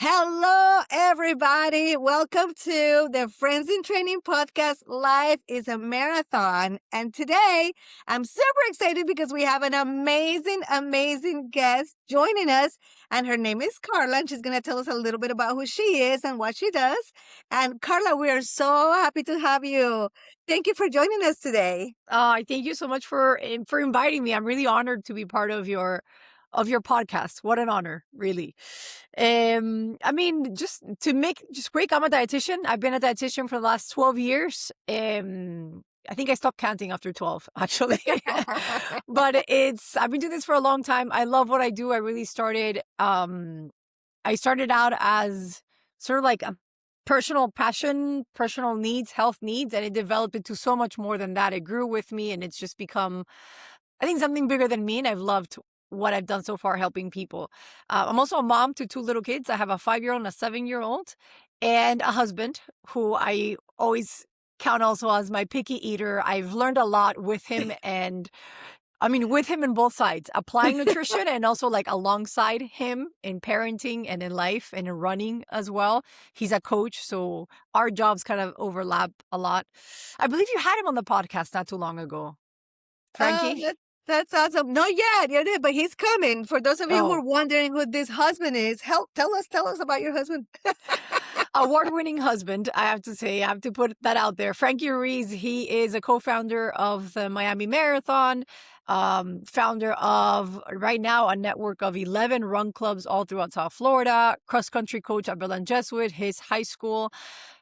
Hello, everybody. Welcome to the Friends in Training podcast. Life is a marathon. And today I'm super excited because we have an amazing guest joining us. And her name is Carla. And she's going to tell us a little bit about who she is and what she does. And Carla, we are so happy to have you. Thank you for joining us today. Thank you so much for inviting me. I'm really honored to be part of your podcast. What an honor, really. Just quick, I'm a dietitian. I've been a dietitian for the last 12 years. I think I stopped counting after 12, actually. But I've been doing this for a long time. I love what I do. I started out as sort of like a personal passion, personal needs, health needs, and it developed into so much more than that. It grew with me and it's just become, I think, something bigger than me. And I've loved what I've done so far helping people. I'm also a mom to 2 little kids. I have a 5-year-old and a 7-year-old and a husband who I always count also as my picky eater. I've learned a lot with him with him in both sides, applying nutrition and also like alongside him in parenting and in life and in running as well. He's a coach, so our jobs kind of overlap a lot. I believe you had him on the podcast not too long ago, Frankie. That's awesome. Not yet, but he's coming. For those of you who Oh. are wondering who this husband is, tell us about your husband. Award-winning husband, I have to say. I have to put that out there. Frankie Ruiz, he is a co-founder of the Miami Marathon, founder of, right now, a network of 11 run clubs all throughout South Florida, cross-country coach at Berlin Jesuit, his high school.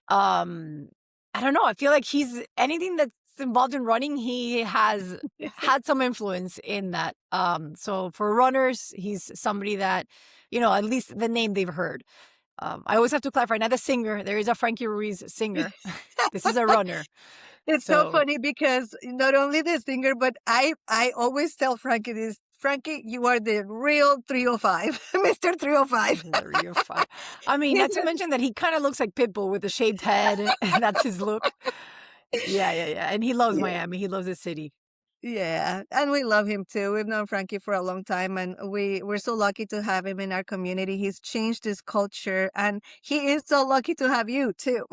I don't know. I feel like he's anything that's involved in running, he has had some influence in that. So for runners, he's somebody that, at least the name they've heard. I always have to clarify, not a singer. There is a Frankie Ruiz singer. This is a runner. It's so funny because not only the singer, but I always tell Frankie this. Frankie, you are the real 305, Mr. 305. 305. I mean, not to mention that he kind of looks like Pitbull with a shaved head. That's his look. Yeah. And he loves Miami. He loves the city. Yeah, and we love him too. We've known Frankie for a long time, and we're so lucky to have him in our community. He's changed this culture, and he is so lucky to have you too.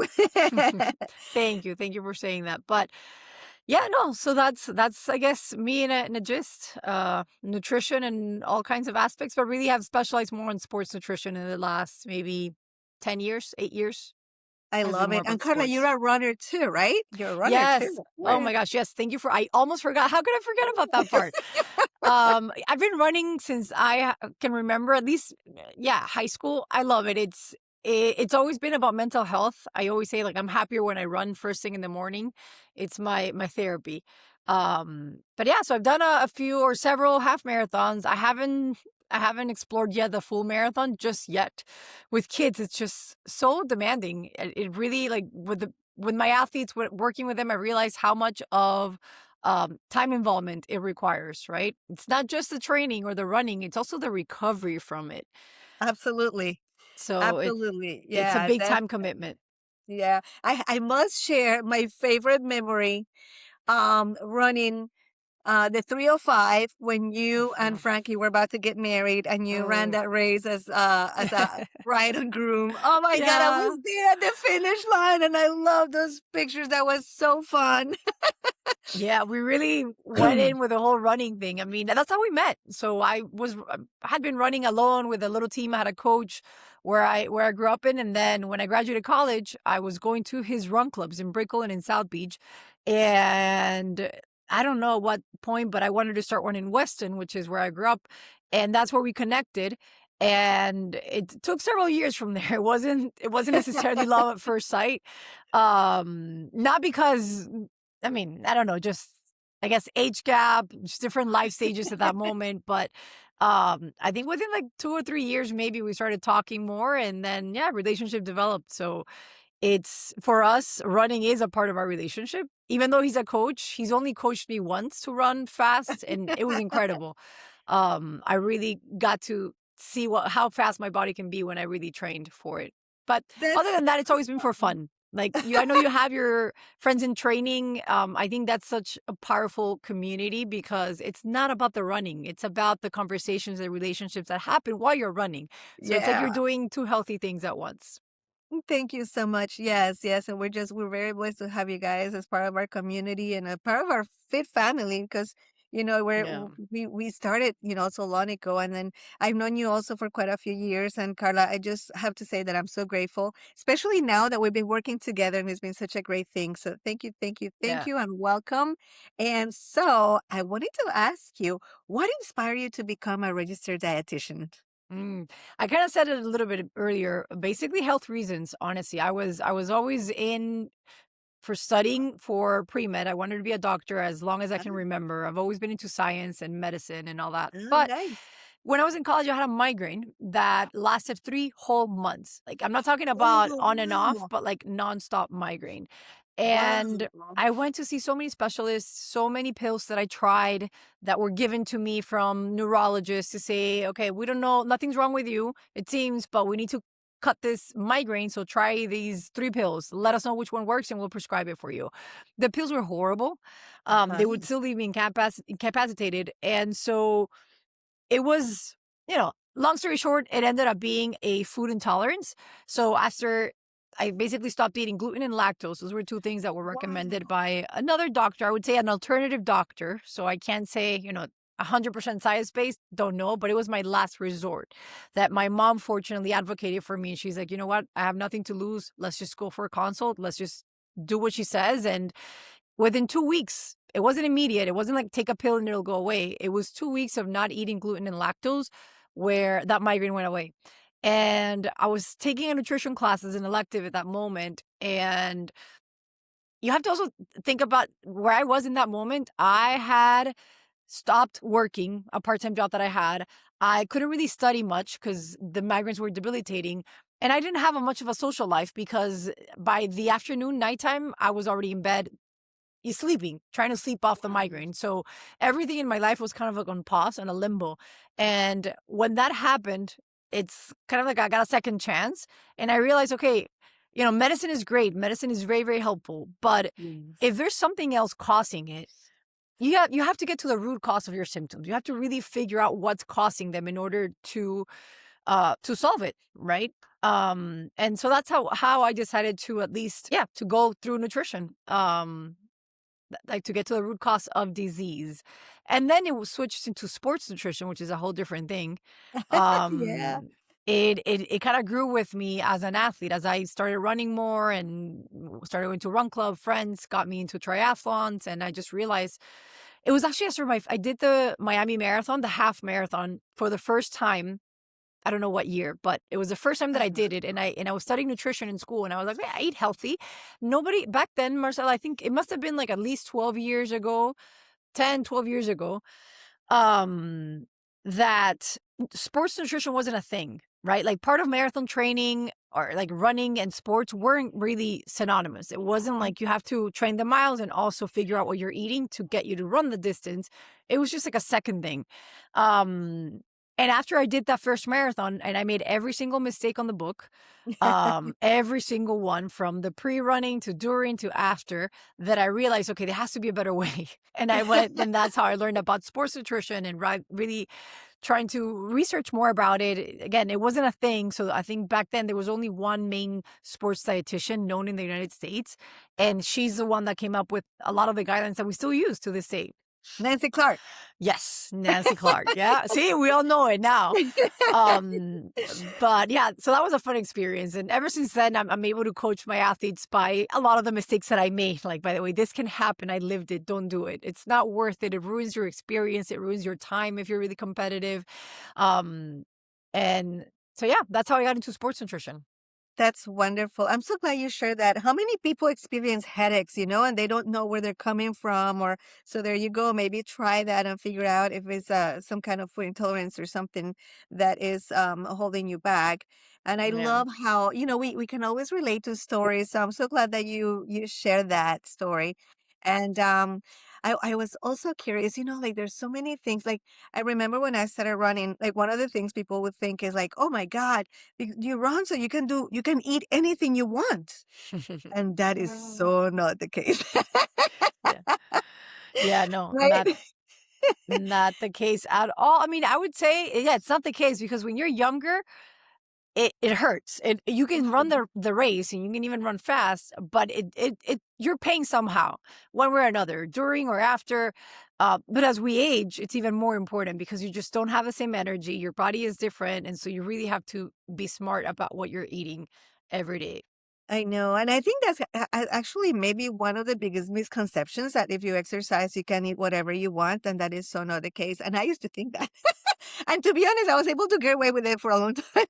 Thank you for saying that. But yeah, no. So that's I guess me in a gist. Nutrition and all kinds of aspects, but really have specialized more in sports nutrition in the last maybe 10 years, 8 years. I I've been love more it. And about Carla, sports. you're a runner too, right? You're a runner Yes. too. Oh my gosh. Yes. Thank you I almost forgot. How could I forget about that part? I've been running since I can remember, at least, high school. I love it. It's always been about mental health. I always say, like, I'm happier when I run first thing in the morning. It's my therapy. But yeah, so I've done a few or several half marathons. I haven't explored yet the full marathon just yet. With kids, it's just so demanding. It really, like, with my athletes, working with them, I realize how much of time involvement it requires, right? It's not just the training or the running, it's also the recovery from it. Absolutely. So Absolutely. it's a Yeah, big time commitment. yeah. I must share my favorite memory running the 305 when you and Frankie were about to get married and you ran that race as a bride and groom. Oh my God, I Yeah. was there at the finish line and I love those pictures. That was so fun. Yeah, we really went in with the whole running thing. I mean, that's how we met. So I had been running alone with a little team. I had a coach where I grew up in, and then when I graduated college, I was going to his run clubs in Brickell and in South Beach, and I don't know at what point, but I wanted to start one in Weston, which is where I grew up, and that's where we connected. And it took several years from there. It wasn't necessarily love at first sight. Not because, I mean, I don't know, just, I guess, age gap, just different life stages at that moment. But I think within like 2 or 3 years, maybe we started talking more, and then, relationship developed. So it's, for us, running is a part of our relationship. Even though he's a coach, he's only coached me once to run fast, and it was incredible. I really got to see how fast my body can be when I really trained for it. But other than that, it's always been for fun. Like I know you have your friends in training. I think that's such a powerful community because it's not about the running. It's about the conversations and relationships that happen while you're running. So it's like you're Yeah. doing two healthy things at once. Thank you so much. Yes, yes. And we're very blessed to have you guys as part of our community and a part of our fit family because Yeah. we started, so long ago. And then I've known you also for quite a few years. And Carla, I just have to say that I'm so grateful, especially now that we've been working together and it's been such a great thing. So thank you, thank you, thank Yeah. you, and welcome. And so I wanted to ask you, what inspired you to become a registered dietitian? I kind of said it a little bit earlier. Basically, health reasons. Honestly, I was always in for studying for pre med. I wanted to be a doctor as long as I can Oh, remember. I've always been into science and medicine and all that. oh, But nice. when I was in college, I had a migraine that lasted 3 whole months. Like, I'm not talking about Oh, on and off, wow. but like nonstop migraine. And Wow. I went to see so many specialists, so many pills that I tried that were given to me from neurologists to say, okay, we don't know, nothing's wrong with you, it seems, but we need to cut this migraine. So try these 3 pills. Let us know which one works and we'll prescribe it for you. The pills were horrible. They would Uh-huh. still leave me incapacitated. And so it was, long story short, it ended up being a food intolerance. So after I basically stopped eating gluten and lactose, those were 2 things that were recommended Wow. by another doctor. I would say an alternative doctor. So I can't say, 100% science based, don't know, but it was my last resort that my mom fortunately advocated for me. She's like, you know what? I have nothing to lose. Let's just go for a consult. Let's just do what she says. And within 2 weeks, it wasn't immediate. It wasn't like take a pill and it'll go away. It was 2 weeks of not eating gluten and lactose where that migraine went away. And I was taking a nutrition class as an elective at that moment. And you have to also think about where I was in that moment. I had stopped working a part-time job that I had. I couldn't really study much because the migraines were debilitating. And I didn't have much of a social life because by the afternoon, nighttime, I was already in bed sleeping, trying to sleep off the Wow. migraine. So everything in my life was kind of like on pause and a limbo. And when that happened, it's kind of like I got a second chance. And I realized, okay, medicine is great. Medicine is very, very helpful. But if Yes. there's something else causing it, you have to get to the root cause of your symptoms. You have to really figure out what's causing them in order to solve it, right? And so that's how I decided to at least, yeah, to go through nutrition. Like to get to the root cause of disease. And then it was switched into sports nutrition, which is a whole different thing. Yeah. Um, it kind of grew with me as an athlete as I started running more and started going to run club. Friends got me into triathlons, and I just realized it was actually after I did the Miami Marathon, the half marathon for the first time. I don't know what year, but it was the first time that I Uh-huh. did it, and I was studying nutrition in school, and I was like, "Man, I eat healthy." Nobody back then, Marcella, I think it must have been like at least 12 years ago, 10, 12 years ago, um, that sports nutrition wasn't a thing, right? Like part of marathon training or like running and sports weren't really synonymous. It wasn't like you have to train the miles and also figure out what you're eating to get you to run the distance. It was just like a second thing. Um, and after I did that first marathon and I made every single mistake on the book, every single one from the pre-running to during to after, that I realized, okay, there has to be a better way. And I went, and that's how I learned about sports nutrition and really trying to research more about it. Again, it wasn't a thing. So I think back then there was only one main sports dietitian known in the United States. And she's the one that came up with a lot of the guidelines that we still use to this day. Nancy Clark. Yes, Nancy Clark. Yeah. See, we all know it now. Um, but yeah, so that was a fun experience. And ever since then, I'm able to coach my athletes by a lot of the mistakes that I made. Like, by the way, this can happen. I lived it. Don't do it. It's not worth it. It ruins your experience. It ruins your time if you're really competitive. Um, and so, yeah, that's how I got into sports nutrition. That's wonderful. I'm so glad you shared that. How many people experience headaches, and they don't know where they're coming from? Or so there you go. Maybe try that and figure out if it's some kind of food intolerance or something that is holding you back. And I Yeah. love how we can always relate to stories. So I'm so glad that you share that story. And I was also curious, like there's so many things. Like I remember when I started running, like one of the things people would think is like, oh my God, you run so you can eat anything you want. And that is so not the case. Yeah. Yeah, no, Right? not the case at all. I mean, I would say, yeah, it's not the case because when you're younger, it hurts. You can run Mhm. the race and you can even run fast, but it you're paying somehow, one way or another, during or after. But as we age, it's even more important because you just don't have the same energy. Your body is different, and so you really have to be smart about what you're eating every day. I know. And I think that's actually maybe one of the biggest misconceptions that if you exercise, you can eat whatever you want. And that is so not the case. And I used to think that. And to be honest, I was able to get away with it for a long time.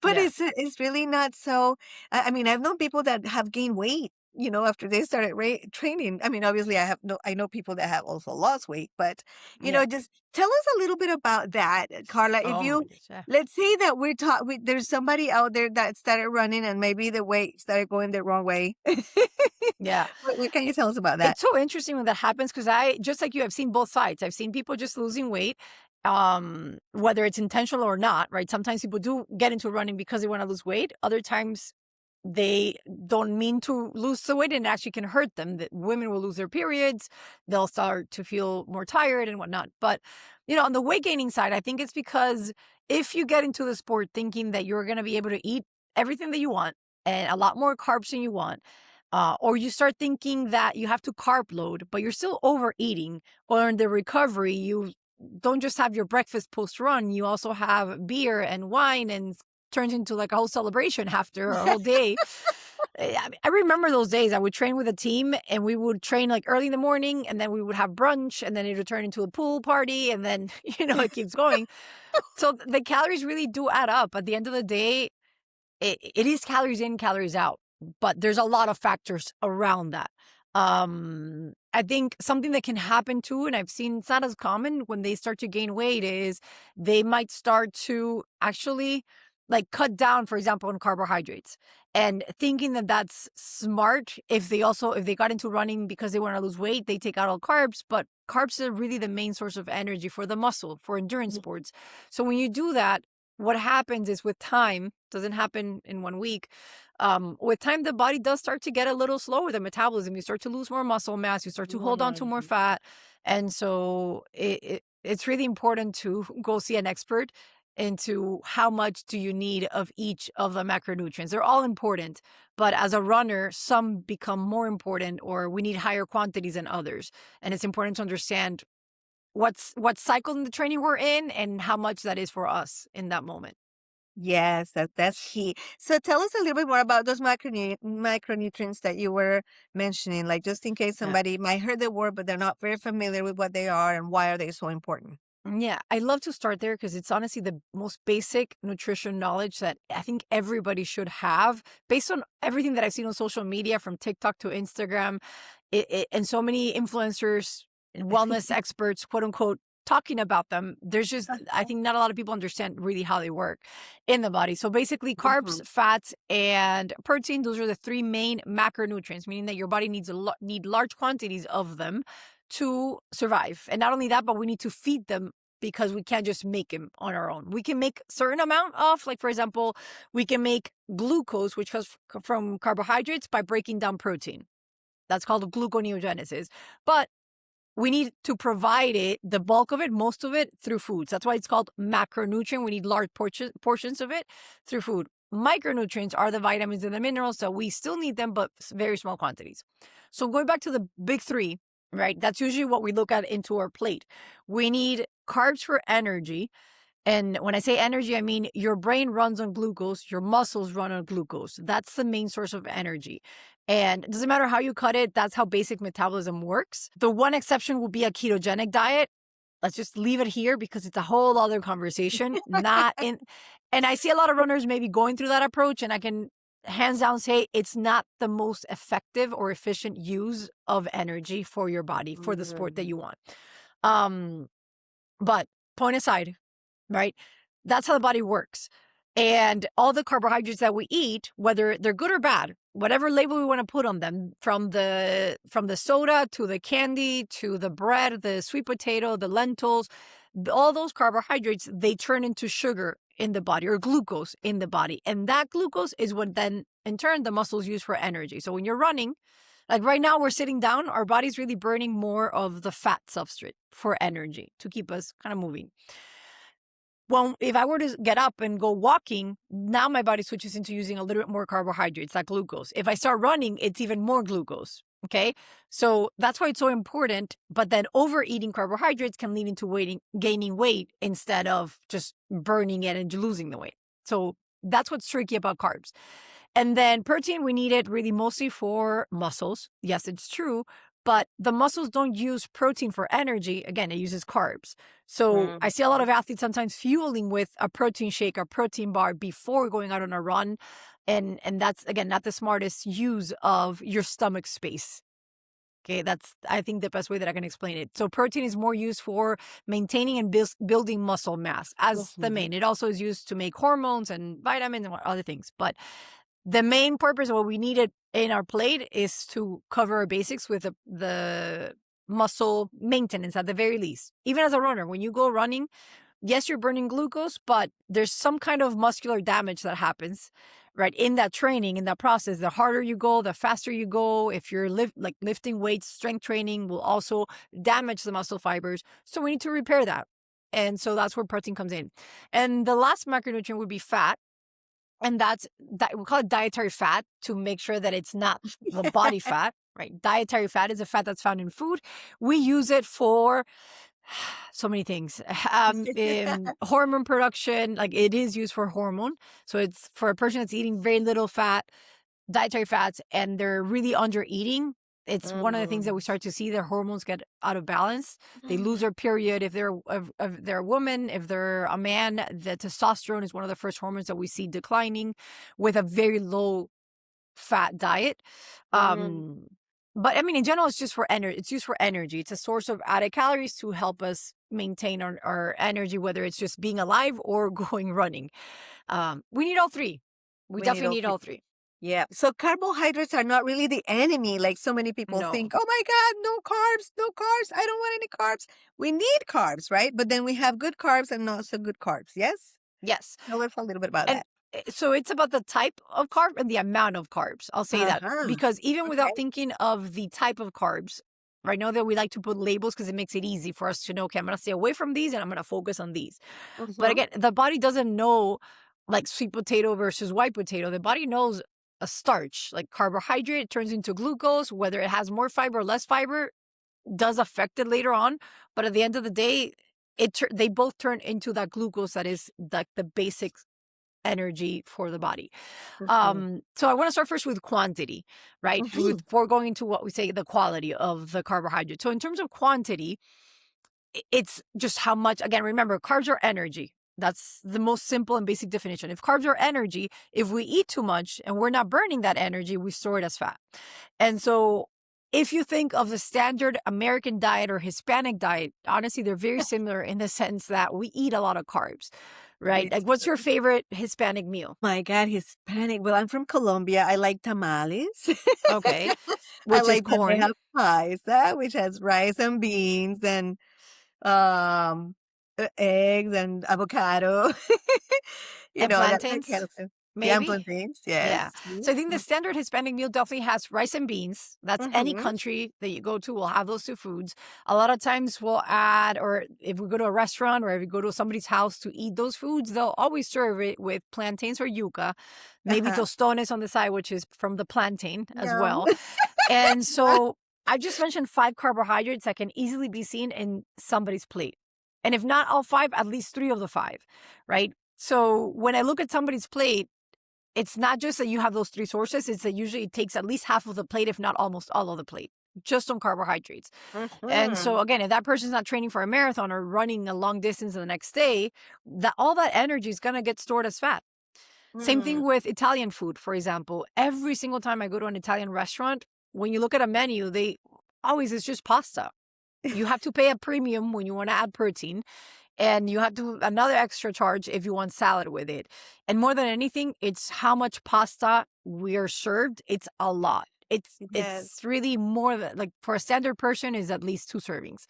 But Yeah. it's really not so. I mean, I've known people that have gained weight, after they started training. I mean, obviously, I know people that have also lost weight, but Yeah. just tell us a little bit about that, Carla. If Oh my you gosh. Yeah. let's say that there's somebody out there that started running and maybe the weight started going the wrong way. Yeah. What can you tell us about that? It's so interesting when that happens because just like you, I've seen both sides. I've seen people just losing weight, whether it's intentional or not, right? Sometimes people do get into running because they want to lose weight. Other times they don't mean to lose the weight and it actually can hurt them. That women will lose their periods, they'll start to feel more tired and whatnot. But on the weight gaining side, I think it's because if you get into the sport thinking that you're going to be able to eat everything that you want and a lot more carbs than you want, or you start thinking that you have to carb load, but you're still overeating, or in the recovery, you don't just have your breakfast post run, you also have beer and wine and turns into like a whole celebration after a whole day. I remember those days. I would train with a team and we would train like early in the morning and then we would have brunch and then it would turn into a pool party and then, it keeps going. So the calories really do add up. At the end of the day, it is calories in, calories out, but there's a lot of factors around that. I think something that can happen too, and I've seen it's not as common when they start to gain weight, is they might start to actually like cut down, for example, on carbohydrates and thinking that that's smart. If they got into running because they want to lose weight, they take out all carbs, but carbs are really the main source of energy for the muscle, for endurance sports. So when you do that, what happens is with time, doesn't happen in 1 week. With time, the body does start to get a little slower, the metabolism. You start to lose more muscle mass, you start to hold on to more Mhm. fat. And so it's really important to go see an expert into how much do you need of each of the macronutrients. They're all important, but as a runner, some become more important or we need higher quantities than others. And it's important to understand what cycle in the training we're in and how much that is for us in that moment. Yes, that's key. So tell us a little bit more about those micronutrients that you were mentioning, like just in case Yeah. somebody might hear the word, but they're not very familiar with what they are and why are they so important. Yeah, I love to start there because it's honestly the most basic nutrition knowledge that I think everybody should have based on everything that I've seen on social media from TikTok to Instagram and so many influencers and wellness experts, quote unquote, talking about them. There's just, I think not a lot of people understand really how they work in the body. So basically, carbs, Mhm. fats, and protein, those are the three main macronutrients, meaning that your body need large quantities of them to survive. And not only that, but we need to feed them because we can't just make them on our own. We can make certain amount of, like, for example, we can make glucose, which comes from carbohydrates, by breaking down protein. That's called gluconeogenesis. But we need to provide it, the bulk of it, most of it, through foods. That's why it's called macronutrient. We need large portions of it through food. Micronutrients are the vitamins and the minerals, so we still need them, but very small quantities. So going back to the big three, right? That's usually what we look at into our plate. We need carbs for energy. And when I say energy, I mean your brain runs on glucose, your muscles run on glucose. That's the main source of energy. And it doesn't matter how you cut it, that's how basic metabolism works. The one exception will be a ketogenic diet. Let's just leave it here because it's a whole other conversation. Not in, and I see a lot of runners maybe going through that approach, and I can hands down say it's not the most effective or efficient use of energy for your body, for the sport that Mhm. you want. Um, but point aside, right? That's how the body works. And all the carbohydrates that we eat, whether they're good or bad, whatever label we want to put on them, from the soda to the candy to the bread, the sweet potato, the lentils, all those carbohydrates, they turn into sugar in the body, or glucose in the body. And that glucose is what then in turn the muscles use for energy. So when you're running, like right now we're sitting down, our body's really burning more of the fat substrate for energy to keep us kind of moving. Well, if I were to get up and go walking, now my body switches into using a little bit more carbohydrates, like glucose. If I start running, it's even more glucose. Okay. So that's why it's so important. But then overeating carbohydrates can lead into gaining weight instead of just burning it and losing the weight. So that's what's tricky about carbs. And then protein, we need it really mostly for muscles. Yes, it's true. But the muscles don't use protein for energy. Again, it uses carbs. So I see a lot of athletes sometimes fueling with a protein shake or protein bar before going out on a run. And that's, again, not the smartest use of your stomach space. Okay, that's, I think, the best way that I can explain it. So protein is more used for maintaining and building muscle mass as the main. It also is used to make hormones and vitamins and other things. But the main purpose of what we need it in our plate is to cover our basics with the muscle maintenance at the very least. Even as a runner, when you go running, yes, you're burning glucose, but there's some kind of muscular damage that happens, right? In that training, in that process, the harder you go, the faster you go. If you're lifting weights, strength training will also damage the muscle fibers. So we need to repair that. And so that's where protein comes in. And the last macronutrient would be fat. And we call it dietary fat to make sure that it's not the body fat, right? Dietary fat is a fat that's found in food. We use it for so many things. Hormone production, like it is used for hormone. So it's for a person that's eating very little fat, dietary fats, and they're really under eating. It's one of the things that we start to see their hormones get out of balance. They lose their period. If they're a woman, if they're a man, the testosterone is one of the first hormones that we see declining with a very low fat diet. But I mean, in general, it's just for energy. It's used for energy. It's a source of added calories to help us maintain our energy, whether it's just being alive or going running. We need all three. We definitely need all three. Yeah. So carbohydrates are not really the enemy, like so many people think. Oh my God, no carbs, no carbs. I don't want any carbs. We need carbs, right? But then we have good carbs and not so good carbs. Yes? Yes. Tell us a little bit about that. So it's about the type of carb and the amount of carbs. I'll say that because even without thinking of the type of carbs, I know that we like to put labels because it makes it easy for us to know, okay, I'm going to stay away from these and I'm going to focus on these. But again, the body doesn't know like sweet potato versus white potato. The body knows a starch, like carbohydrate turns into glucose, whether it has more fiber or less fiber does affect it later on. But at the end of the day, they both turn into that glucose that is like the basic energy for the body. So I want to start first with quantity, right? Before going into what we say the quality of the carbohydrate. So in terms of quantity, it's just how much, again, remember, carbs are energy. That's the most simple and basic definition. If carbs are energy, if we eat too much and we're not burning that energy, we store it as fat. And so if you think of the standard American diet or Hispanic diet, honestly, they're very similar in the sense that we eat a lot of carbs, right? Like, what's your favorite Hispanic meal? My God, Hispanic. Well, I'm from Colombia. I like tamales. Okay. Which I like corn. They have paisa, which has rice and beans and eggs and avocado. And plantains. Maybe? Yeah, plantains, yes. Yeah. So I think the standard Hispanic meal definitely has rice and beans. That's any country that you go to will have those two foods. A lot of times we'll add, or if we go to a restaurant or if we go to somebody's house to eat those foods, they'll always serve it with plantains or yuca, maybe tostones on the side, which is from the plantain as well. And so I just mentioned 5 carbohydrates that can easily be seen in somebody's plate. And if not all 5, at least 3 of the 5, right? So when I look at somebody's plate, it's not just that you have those 3 sources. It's that usually it takes at least half of the plate, if not almost all of the plate, just on carbohydrates. And so again, if that person's not training for a marathon or running a long distance the next day, all that energy is going to get stored as fat. Same thing with Italian food, for example. Every single time I go to an Italian restaurant, when you look at a menu, it's just pasta. You have to pay a premium when you want to add protein. And you have to another extra charge if you want salad with it. And more than anything, it's how much pasta we are served. It's a lot. Yes. It's really more than, like, for a standard person is at least 2 servings.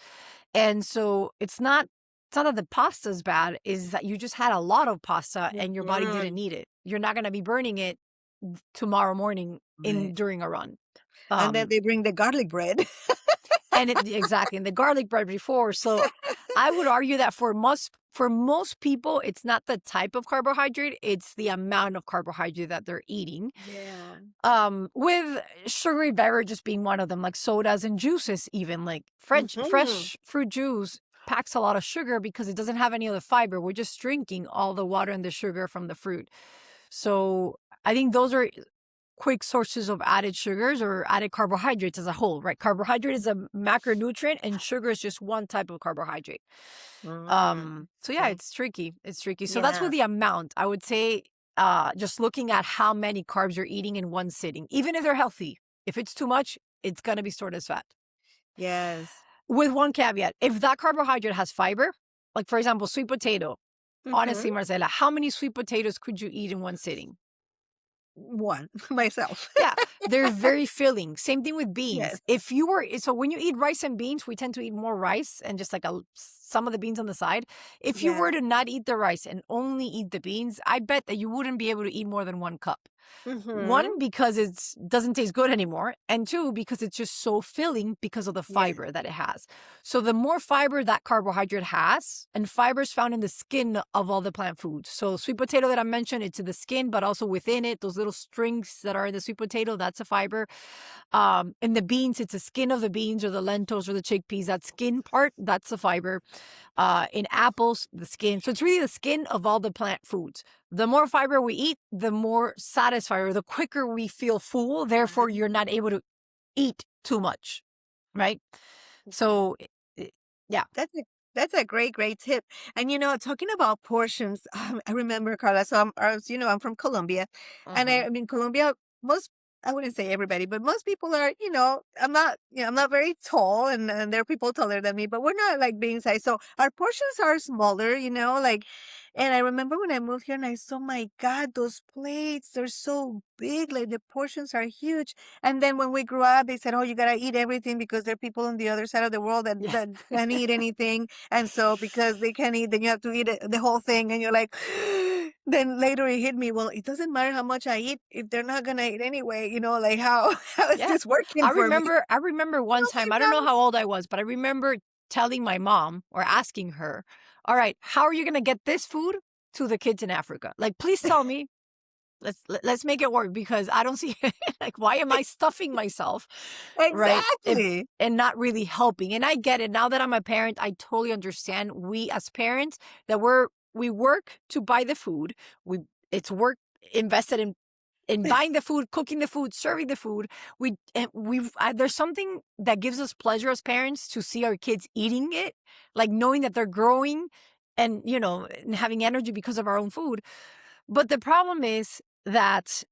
And so it's not that the pasta's bad, is that you just had a lot of pasta and your body didn't need it. You're not going to be burning it tomorrow morning Right. during a run. And then they bring the garlic bread. And exactly, and the garlic bread before. So I would argue that for most people, it's not the type of carbohydrate, it's the amount of carbohydrate that they're eating. Yeah. With sugary beverages being one of them, like sodas and juices, even like fresh fruit juice packs a lot of sugar because it doesn't have any other fiber. We're just drinking all the water and the sugar from the fruit. So I think those are quick sources of added sugars or added carbohydrates as a whole, right? Carbohydrate is a macronutrient and sugar is just one type of carbohydrate. So yeah, it's tricky. So that's with the amount. I would say just looking at how many carbs you're eating in one sitting, even if they're healthy. If it's too much, it's going to be stored as fat. Yes. With one caveat, if that carbohydrate has fiber, like for example, sweet potato, honestly, Marcela, how many sweet potatoes could you eat in one sitting? One myself. Yeah, they're very filling. Same thing with beans. Yes. So when you eat rice and beans, we tend to eat more rice and just like some of the beans on the side. If you were to not eat the rice and only eat the beans, I bet that you wouldn't be able to eat more than 1 cup. One, because it doesn't taste good anymore. And 2, because it's just so filling because of the fiber that it has. So the more fiber that carbohydrate has, and fiber is found in the skin of all the plant foods. So sweet potato that I mentioned, it's in the skin, but also within it, those little strings that are in the sweet potato, that's a fiber. In the beans, it's the skin of the beans or the lentils or the chickpeas. That skin part, that's the fiber. In apples, the skin. So it's really the skin of all the plant foods. The more fiber we eat, the more satisfied or the quicker we feel full. Therefore, you're not able to eat too much, right? So, yeah. That's a great tip. And talking about portions, I remember, Carla. So I'm from Colombia, and I mean Colombia. I wouldn't say everybody, but most people are. I'm not very tall, and there are people taller than me, but we're not like being size. So our portions are smaller, like. And I remember when I moved here, and I saw, my God, those plates, they're so big. Like the portions are huge. And then when we grew up, they said, "Oh, you gotta eat everything because there are people on the other side of the world that can't eat anything." And so because they can't eat, then you have to eat the whole thing. And you're like, then later it hit me. Well, it doesn't matter how much I eat if they're not gonna eat anyway. Like how is this working for me? I remember one time, I don't know how old I was, but I remember telling my mom or asking her, all right, how are you going to get this food to the kids in Africa? Like, please tell me. Let's make it work, because I don't see like, why am I stuffing myself? Exactly. Right? And not really helping. And I get it. Now that I'm a parent, I totally understand. We as parents that we work to buy the food. It's work invested in buying the food, cooking the food, serving the food. There's something that gives us pleasure as parents to see our kids eating it, like knowing that they're growing and, and having energy because of our own food. But the problem is that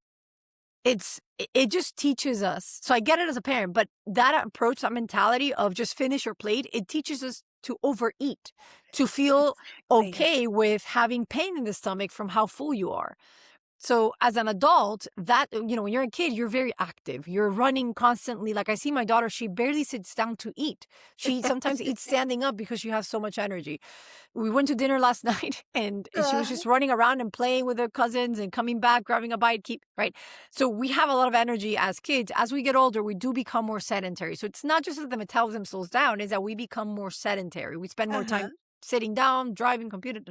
it just teaches us. So I get it as a parent, but that approach, that mentality of just finish your plate, it teaches us to overeat, to feel okay with having pain in the stomach from how full you are. So as an adult, that, when you're a kid, you're very active. You're running constantly. Like I see my daughter, she barely sits down to eat. She sometimes eats standing up because she has so much energy. We went to dinner last night and she was just running around and playing with her cousins and coming back, grabbing a bite, right? So we have a lot of energy as kids. As we get older, we do become more sedentary. So it's not just that the metabolism slows down, it's that we become more sedentary. We spend more time sitting down, driving, computer,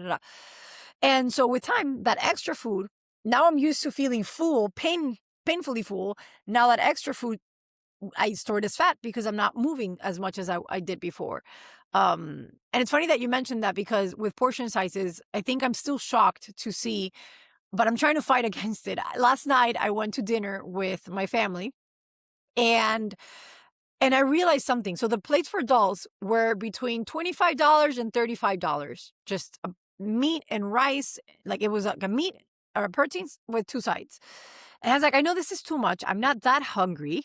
And so with time, that extra food, now I'm used to feeling full, painfully full. Now that extra food, I store it as fat because I'm not moving as much as I did before. And it's funny that you mentioned that, because with portion sizes, I think I'm still shocked to see, but I'm trying to fight against it. Last night, I went to dinner with my family and I realized something. So the plates for adults were between $25 and $35, just meat and rice. Like it was like a meat or proteins with 2 sides. And I was like, I know this is too much. I'm not that hungry.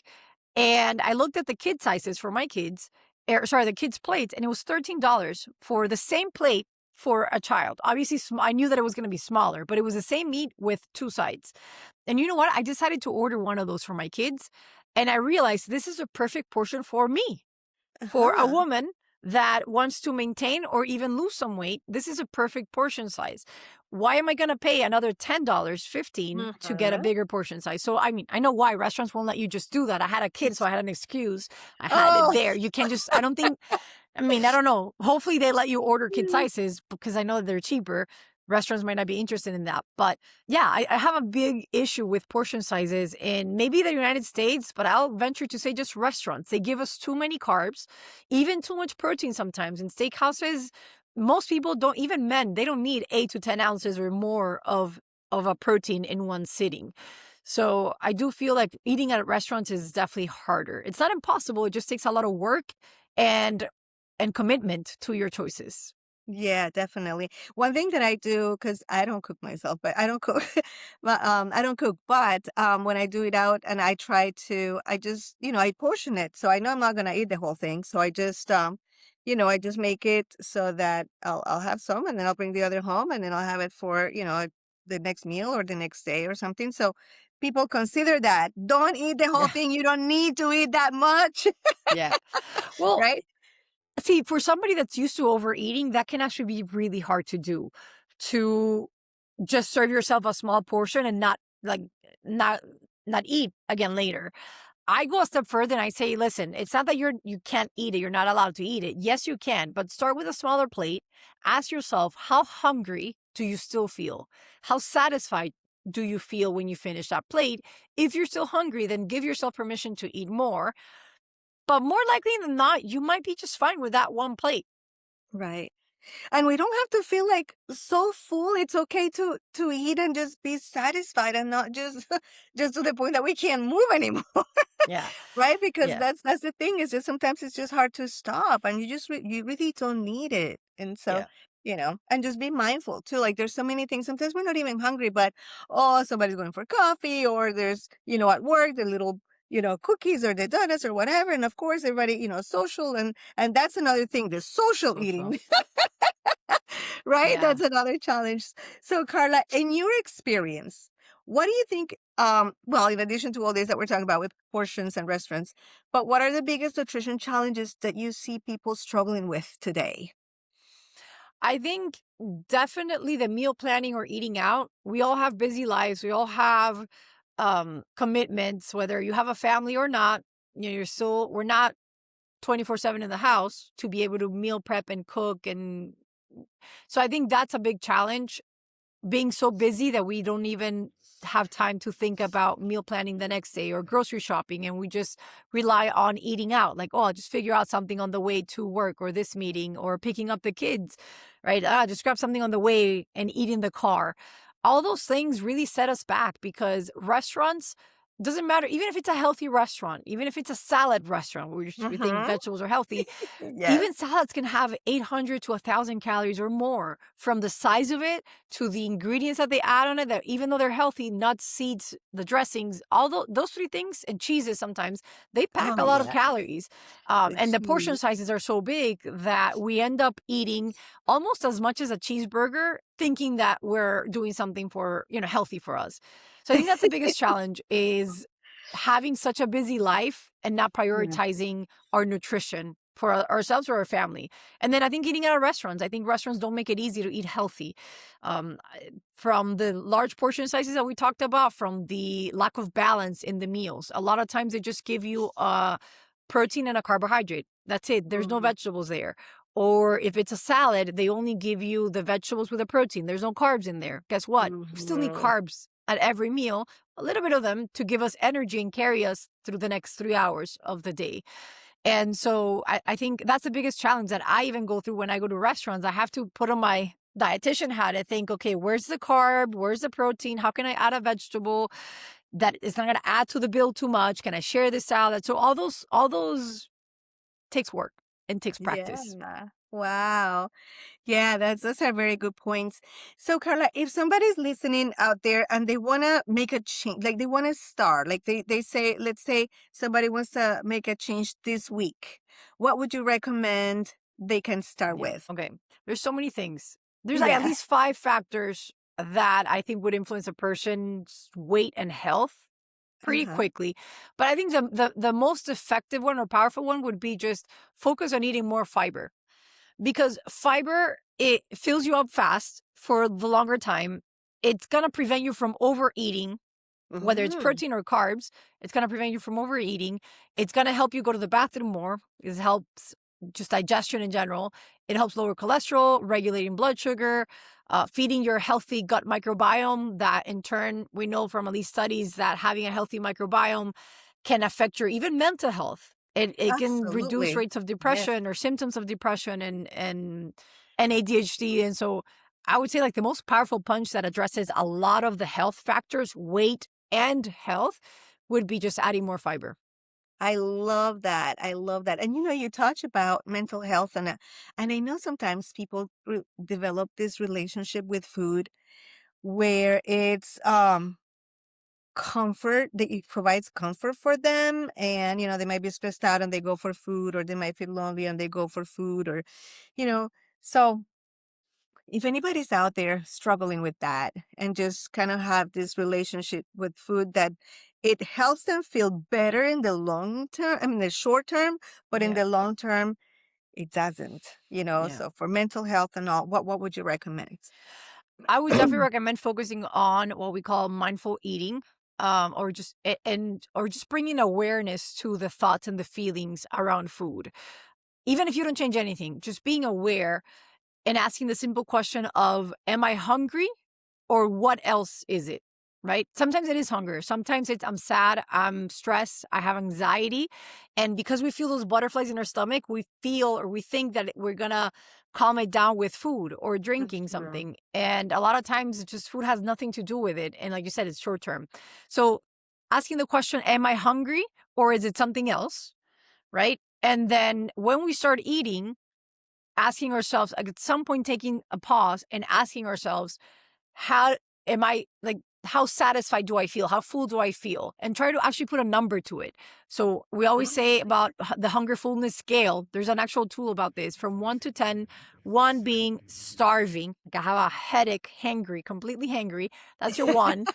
And I looked at the kid sizes for my kids, the kids' plates, and it was $13 for the same plate for a child. Obviously, I knew that it was going to be smaller, but it was the same meat with 2 sides. And you know what? I decided to order one of those for my kids. And I realized this is a perfect portion for me. For a Uh-huh. woman that wants to maintain or even lose some weight, this is a perfect portion size. Why am I going to pay another $10, 15 to get a Mhm. bigger portion size? So, I mean, I know why restaurants won't let you just do that. I had a kid, so I had an excuse. I had it Oh. there. You can't just, I don't think, I mean, I don't know. Hopefully they let you order kid sizes because I know they're cheaper. Restaurants might not be interested in that. But yeah, I have a big issue with portion sizes in maybe the United States, but I'll venture to say just restaurants. They give us too many carbs, even too much protein sometimes. In steakhouses, most people don't, even men, they don't need 8 to 10 ounces or more of a protein in one sitting. So I do feel like eating at restaurants is definitely harder. It's not impossible. It just takes a lot of work and commitment to your choices. Yeah, definitely. One thing that I do, because I don't cook myself, but I don't cook, but I don't cook, but when I do it out and I try to, I just, I portion it. So I know I'm not gonna eat the whole thing. So I just I just make it so that I'll have some and then I'll bring the other home and then I'll have it for, the next meal or the next day or something. So people consider that. Don't eat the whole Yeah. thing. You don't need to eat that much, Yeah. Well, right? see, for somebody that's used to overeating, that can actually be really hard to do. To just serve yourself a small portion and not not eat again later. I go a step further and I say, listen, it's not that you can't eat it, you're not allowed to eat it. Yes, you can, but start with a smaller plate. Ask yourself, how hungry do you still feel? How satisfied do you feel when you finish that plate? If you're still hungry, then give yourself permission to eat more. But more likely than not, you might be just fine with that one plate. Right. And we don't have to feel like so full. It's okay to eat and just be satisfied and not just just to the point that we can't move anymore. Yeah. Right? Because Yeah. that's the thing is just sometimes it's just hard to stop and you just you really don't need it. And so, Yeah. and just be mindful too. Like there's so many things. Sometimes we're not even hungry, but oh, somebody's going for coffee or there's, at work, the little, cookies or the donuts or whatever. And of course everybody, social and that's another thing, the social So true. eating. Right? Yeah. That's another challenge. So, Carla, in your experience, what do you think? Well, in addition to all this that we're talking about with portions and restaurants, but what are the biggest nutrition challenges that you see people struggling with today? I think definitely the meal planning or eating out. We all have busy lives. We all have commitments, whether you have a family or not. We're not 24/7 in the house to be able to meal prep and cook. And so I think that's a big challenge, being so busy that we don't even have time to think about meal planning the next day or grocery shopping, and we just rely on eating out, like, oh, I'll just figure out something on the way to work or this meeting or picking up the kids, right? Just grab something on the way and eat in the car. All those things really set us back because restaurants, doesn't matter, even if it's a healthy restaurant, even if it's a salad restaurant where we think Mm-hmm. vegetables are healthy, Yes. even salads can have 800 to 1,000 calories or more, from the size of it to the ingredients that they add on it, that even though they're healthy, nuts, seeds, the dressings, all those 3 things, and cheeses sometimes, they pack Oh, a lot of yeah. calories. The And the portion cheese. sizes are so big that we end up eating almost as much as a cheeseburger, thinking that we're doing something for, healthy for us. So I think that's the biggest challenge, is having such a busy life and not Yeah. prioritizing our nutrition for ourselves or our family. And then I think eating out of restaurants, I think restaurants don't make it easy to eat healthy. From the large portion sizes that we talked about, from the lack of balance in the meals. A lot of times they just give you a protein and a carbohydrate. That's it. There's no Mhm. vegetables there. Or if it's a salad, they only give you the vegetables with a protein. There's no carbs in there. Guess what? We still need Mhm. carbs at every meal, a little bit of them, to give us energy and carry us through the next 3 hours of the day. And so I think that's the biggest challenge that I even go through when I go to restaurants. I have to put on my dietitian hat and think, okay, where's the carb? Where's the protein? How can I add a vegetable that is not going to add to the bill too much? Can I share this salad? So all those takes work and takes practice. Yeah. Wow. Yeah, those are very good points. So, Carla, if somebody's listening out there and they want to make a change, like they want to start, like they say, let's say somebody wants to make a change this week, what would you recommend they can start Yeah. with? Okay. There's so many things. there's like at Yeah. least 5 factors that I think would influence a person's weight and health pretty Uh-huh. quickly. But I think the most effective one or powerful one would be just focus on eating more fiber. Because fiber, it fills you up fast for the longer time. It's going to prevent you from overeating, whether it's Mhm. protein or carbs. It's going to prevent you from overeating. It's going to help you go to the bathroom more. It helps just digestion in general. It helps lower cholesterol, regulating blood sugar, feeding your healthy gut microbiome. That in turn, we know from at least studies that having a healthy microbiome can affect your even mental health. It can reduce Absolutely. rates of Yes. depression or symptoms of depression and ADHD. And so I would say like the most powerful punch that addresses a lot of the health factors, weight and health, would be just adding more fiber. I love that. I love that. And you touch about mental health, and I know sometimes people develop this relationship with food where it's comfort that it provides comfort for them, and they might be stressed out and they go for food, or they might feel lonely and they go for food, or you know so if anybody's out there struggling with that and just kind of have this relationship with food that it helps them feel better in the long term, I mean, the short term, but in Yeah. the long term, it doesn't. Yeah. So for mental health and all, what would you recommend? I would definitely recommend focusing on what we call mindful eating, or just or just bringing awareness to the thoughts and the feelings around food. Even if you don't change anything, just being aware and asking the simple question of, am I hungry or what else is it? Right? Sometimes it is hunger. Sometimes it's I'm sad, I'm stressed, I have anxiety. And because we feel those butterflies in our stomach, we feel or we think that we're going to calm it down with food or That's drinking true. something. And a lot of times, it's just food has nothing to do with it. And like you said, it's short term. So asking the question, am I hungry or is it something else? Right? And then when we start eating, asking ourselves, like at some point, taking a pause and asking ourselves, how am I, like, how satisfied do I feel? How full do I feel? And try to actually put a number to it. So we always say about the hunger fullness scale. There's an actual tool about this from 1 to 10, 1 being starving. Like I have a headache, hangry, completely hangry. That's your 1.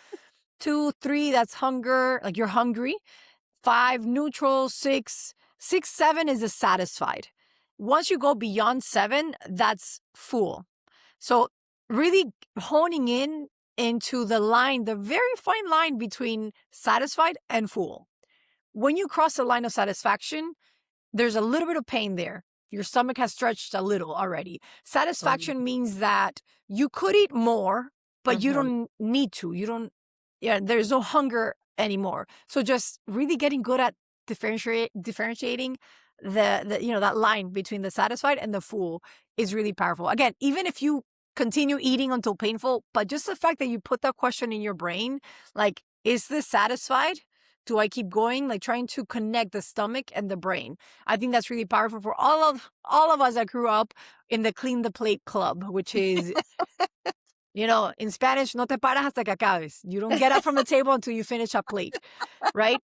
2, 3, that's hunger, like you're hungry. 5, neutral. 6, 7 is a satisfied. Once you go beyond 7, that's full. So really honing in into the line, the very fine line between satisfied and full. When you cross the line of satisfaction, there's a little bit of pain there. Your stomach has stretched a little already. Um, Satisfaction means that you could eat more, but you mhm. don't need to. You don't, yeah, there's no hunger anymore. So just really getting good at differentiating that line between the satisfied and the full is really powerful. Again, even if you continue eating until painful, but just the fact that you put that question in your brain, like, is this satisfied? Do I keep going? Like trying to connect the stomach and the brain. I think that's really powerful for all of us that grew up in the clean the plate club, which is, in Spanish, no te paras hasta que acabes. You don't get up from the table until you finish a plate, right?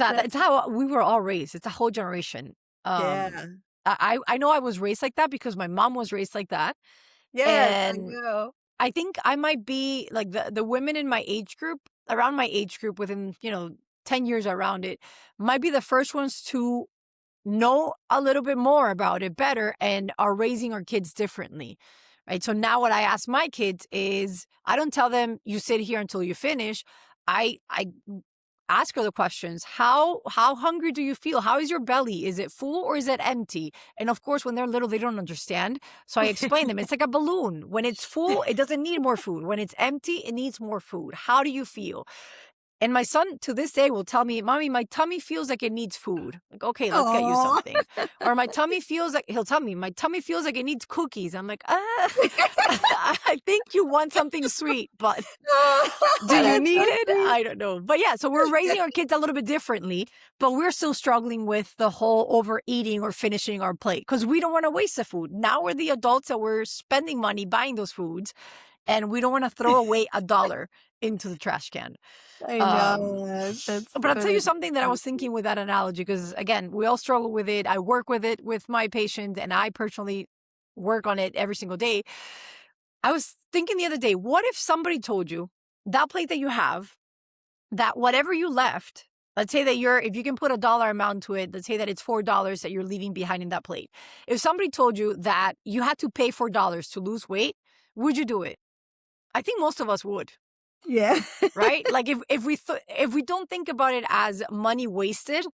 That- It's how we were all raised. It's a whole generation. Um, yeah. I know I was raised like that because my mom was raised like that, Yes, I and know. I think I might be like the women in my age group, around my age group, within 10 years around it, might be the first ones to know a little bit more about it better and are raising our kids differently. Right. So now what I ask my kids is I don't tell them you sit here until you finish. I ask her the questions. How hungry do you feel? How is your belly? Is it full or is it empty? And of course, when they're little, they don't understand. So I explain them. It's like a balloon. When it's full, it doesn't need more food. When it's empty, it needs more food. How do you feel? And my son to this day will tell me, Mommy, my tummy feels like it needs food. Like, okay, let's get you Oh. something. Or my tummy feels like, he'll tell me, my tummy feels like it needs cookies. I'm like, I think you want something sweet, but do you That's need so it? sweet. I don't know. But yeah, so we're raising our kids a little bit differently, but we're still struggling with the whole overeating or finishing our plate because we don't want to waste the food. Now we're the adults that we're spending money buying those foods and we don't want to throw away $1 into the trash can. I Um, know. That's but I'll tell you that's something that I so was thinking sweet. with that analogy, because again, we all struggle with it. I work with it with my patients, and I personally work on it every single day. I was thinking the other day, what if somebody told you that plate that you have, that whatever you left, let's say that if you can put a dollar amount to it, let's say that it's $4 that you're leaving behind in that plate. If somebody told you that you had to pay $4 to lose weight, would you do it? I think most of us would. Yeah. Right? Like if we don't think about it as money wasted,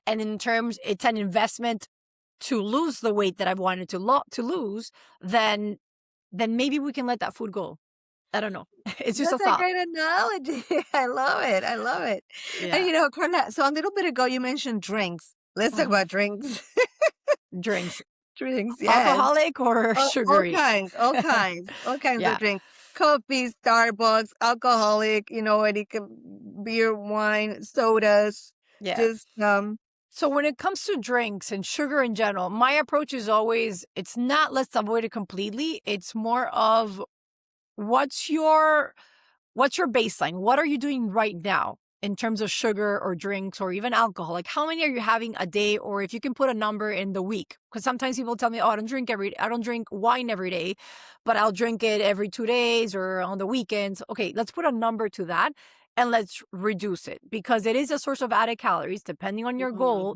and in terms it's an investment to lose the weight that I wanted to lose, then maybe we can let that food go. I don't know. It's just That's a a thought. great analogy. I love it. I love it. Yeah. And Carla, so a little bit ago you mentioned drinks. Let's talk about drinks. Drinks. Drinks, yes. Alcoholic or sugary? All kinds Yeah. of drinks. Coffee, Starbucks, alcoholic, it can beer, wine, sodas. Yeah. Just So when it comes to drinks and sugar in general, my approach is always, it's not let's avoid it completely. It's more of what's your baseline? What are you doing right now in terms of sugar or drinks or even alcohol? Like how many are you having a day, or if you can put a number in the week? Because sometimes people tell me, oh, I don't drink wine every day, but I'll drink it every 2 days or on the weekends. Okay, let's put a number to that and let's reduce it, because it is a source of added calories depending on your goal.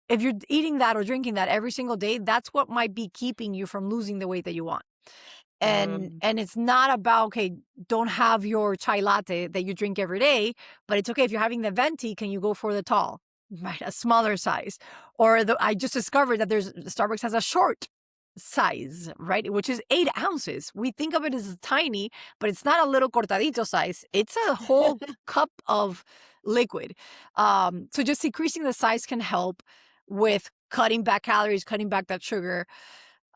If you're eating that or drinking that every single day, that's what might be keeping you from losing the weight that you want. And it's not about, okay, don't have your chai latte that you drink every day, but it's okay if you're having the venti, can you go for the tall, right? A smaller size. Or I just discovered that Starbucks has a short size, right? Which is 8 ounces. We think of it as tiny, but it's not a little cortadito size. It's a whole cup of liquid. So just decreasing the size can help with cutting back calories, cutting back that sugar.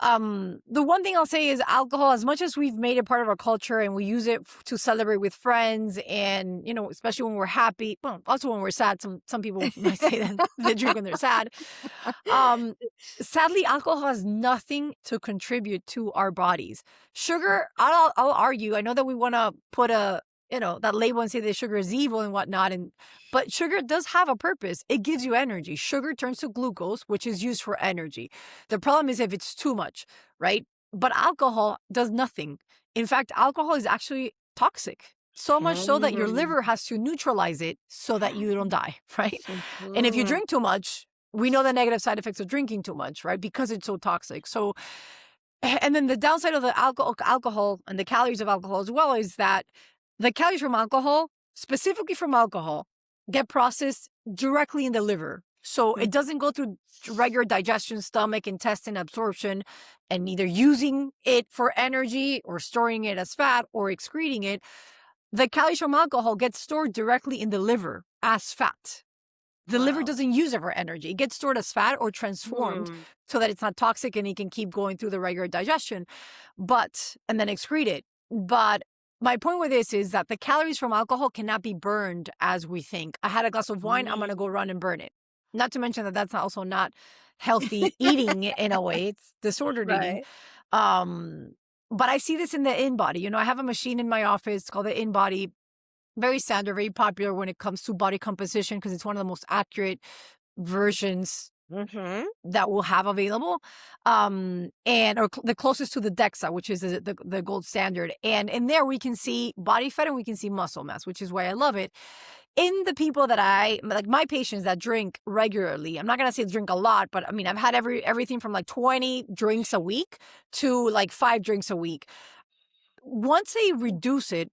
The one thing I'll say is alcohol, as much as we've made it part of our culture and we use it to celebrate with friends and, especially when we're happy, well, also when we're sad, some people might say that they drink when they're sad. Sadly, alcohol has nothing to contribute to our bodies. Sugar, I'll argue, I know that we want to put that label and say that sugar is evil and whatnot. But sugar does have a purpose. It gives you energy. Sugar turns to glucose, which is used for energy. The problem is if it's too much, right? But alcohol does nothing. In fact, alcohol is actually toxic. So much so that your liver has to neutralize it so that you don't die, right? And if you drink too much, we know the negative side effects of drinking too much, right? Because it's so toxic. So, and then the downside of the alcohol and the calories of alcohol as well is that the calories from alcohol, specifically from alcohol, get processed directly in the liver. So it doesn't go through regular digestion, stomach, intestine absorption, and either using it for energy or storing it as fat or excreting it. The calories from alcohol get stored directly in the liver as fat. The liver doesn't use it for energy. It gets stored as fat or transformed so that it's not toxic and it can keep going through the regular digestion, and then excrete it. But my point with this is that the calories from alcohol cannot be burned as we think. I had a glass of wine, I'm going to go run and burn it. Not to mention that that's also not healthy eating in a way. It's disordered eating. But I see this in the InBody. I have a machine in my office called the InBody. Very standard, very popular when it comes to body composition because it's one of the most accurate versions that we'll have available, or the closest to the DEXA, which is the gold standard. And in there we can see body fat and we can see muscle mass, which is why I love it. In the people that my patients that drink regularly, I'm not going to say drink a lot, but I mean, I've had everything from like 20 drinks a week to like 5 drinks a week. Once they reduce it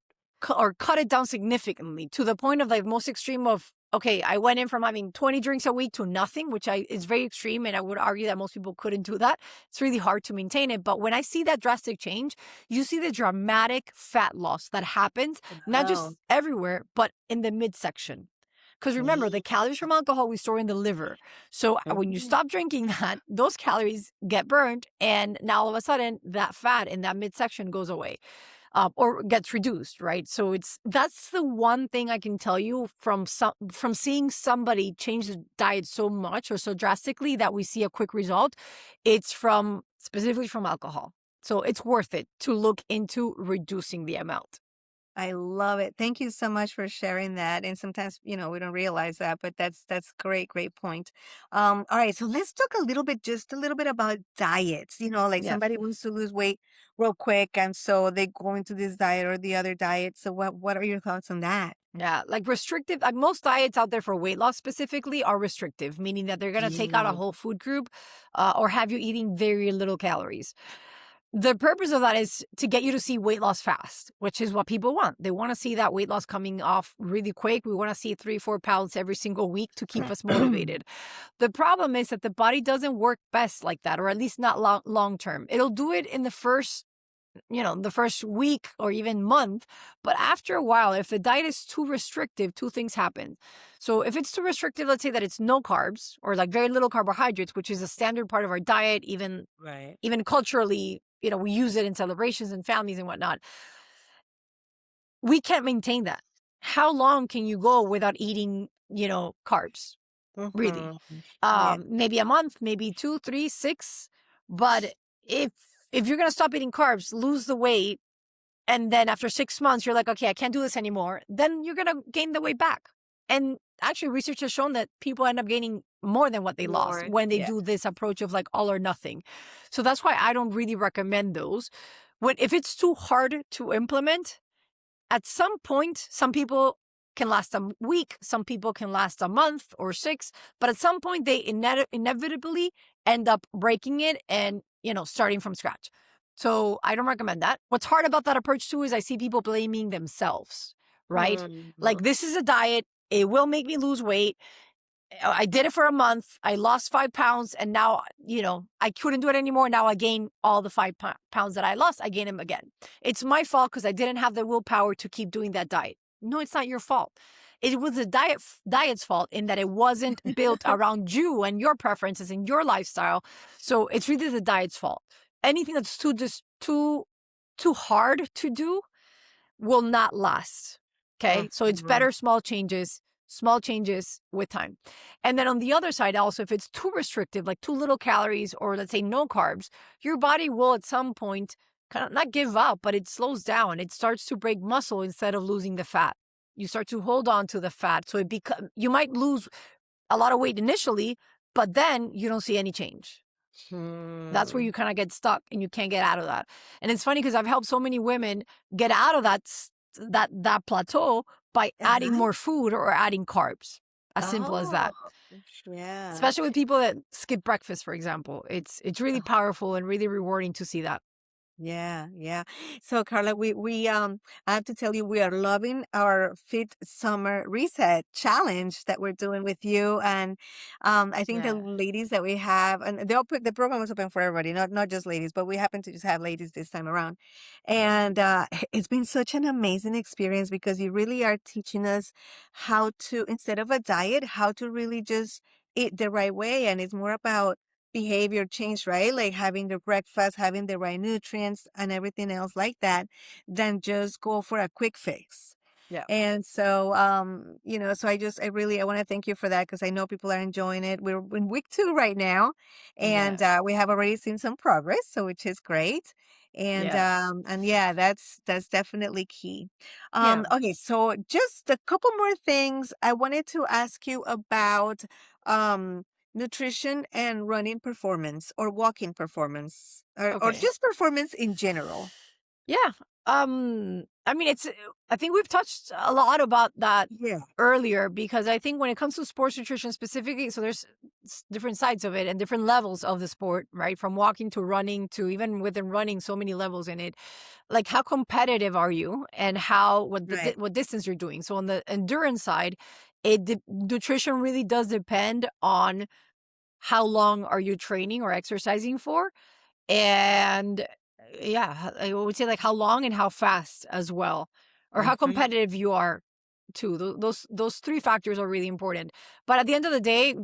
or cut it down significantly to the point of like most extreme of, okay, I went in from having 20 drinks a week to nothing, which is very extreme. And I would argue that most people couldn't do that. It's really hard to maintain it. But when I see that drastic change, you see the dramatic fat loss that happens, not just everywhere, but in the midsection. Because remember, the calories from alcohol we store in the liver. So when you stop drinking that, those calories get burned. And now all of a sudden, that fat in that midsection goes away. Or gets reduced, right? So that's the one thing I can tell you from seeing somebody change the diet so much or so drastically that we see a quick result. It's specifically from alcohol. So it's worth it to look into reducing the amount. I love it. Thank you so much for sharing that. And sometimes, we don't realize that, but that's great, great point. All right, so let's talk just a little bit about diets. Like Yeah. somebody wants to lose weight real quick, and so they go into this diet or the other diet. So what are your thoughts on that? Yeah, like restrictive, like most diets out there for weight loss specifically are restrictive, meaning that they're going to take out a Mm. whole food group or have you eating very little calories. The purpose of that is to get you to see weight loss fast, which is what people want. They want to see that weight loss coming off really quick. We want to see 3, 4 pounds every single week to keep us motivated. The problem is that the body doesn't work best like that, or at least not long term. It'll do it in the first week or even month. But after a while, if the diet is too restrictive, two things happen. So if it's too restrictive, let's say that it's no carbs or like very little carbohydrates, which is a standard part of our diet, Right. even culturally, we use it in celebrations and families and whatnot. We can't maintain that. How long can you go without eating, carbs? Really? Mm-hmm. Yeah. Maybe a month, maybe 2, 3, 6. But if if you're gonna stop eating carbs, lose the weight, and then after 6 months you're like, okay, I can't do this anymore, then you're gonna gain the weight back. And actually, research has shown that people end up gaining more than what they lost More. when they Yeah. do this approach of like all or nothing. So that's why I don't really recommend those. If it's too hard to implement, at some point, some people can last a week, some people can last a month or 6, but at some point they inevitably end up breaking it and, starting from scratch. So I don't recommend that. What's hard about that approach too is I see people blaming themselves, right? Mm-hmm. Like, this is a diet, it will make me lose weight. I did it for a month. I lost 5 pounds, and now, I couldn't do it anymore. Now I gain all the 5 pounds that I lost. I gain them again. It's my fault because I didn't have the willpower to keep doing that diet. No, it's not your fault. It was the diet's fault in that it wasn't built around you and your preferences and your lifestyle. So it's really the diet's fault. Anything that's too hard to do will not last. Okay. So it's Mm-hmm. better small changes with time. And then on the other side, also, if it's too restrictive, like too little calories, or let's say no carbs, your body will at some point kind of not give up, but it slows down. It starts to break muscle instead of losing the fat. You start to hold on to the fat. So you might lose a lot of weight initially, but then you don't see any change. That's where Hmm. you kind of get stuck and you can't get out of that. And it's funny because I've helped so many women get out of that plateau by adding Uh-huh. more food or adding carbs. As simple as Oh, that. yeah. Especially with people that skip breakfast, for example. It's really powerful and really rewarding to see that. Yeah, yeah. So Carla, I have to tell you, we are loving our Fit Summer Reset challenge that we're doing with you. And I think the Yeah. ladies that we have, and the program is open for everybody, not just ladies, but we happen to just have ladies this time around. And it's been such an amazing experience because you really are teaching us how to, instead of a diet, how to really just eat the right way. And it's more about behavior change, right? Like having the breakfast, having the right nutrients and everything else like that, than just go for a quick fix. Yeah. And so, so I want to thank you for that because I know people are enjoying it. We're in week 2 right now, Yeah. and we have already seen some progress, so which is great. Yeah. And yeah, that's definitely key. Yeah. Okay, so just a couple more things I wanted to ask you about. Nutrition and running performance or walking performance or Okay. just performance in general. Yeah. I mean, I think we've touched a lot about that Yeah. earlier because I think when it comes to sports nutrition specifically, so there's different sides of it and different levels of the sport, right? From walking to running to even within running, so many levels in it. Like, how competitive are you and Right. what distance you're doing? So on the endurance side, nutrition really does depend on how long are you training or exercising for, and yeah, I would say like how long and how fast as well, or how Mhm. competitive you are too. Those 3 factors are really important. But at the end of the day,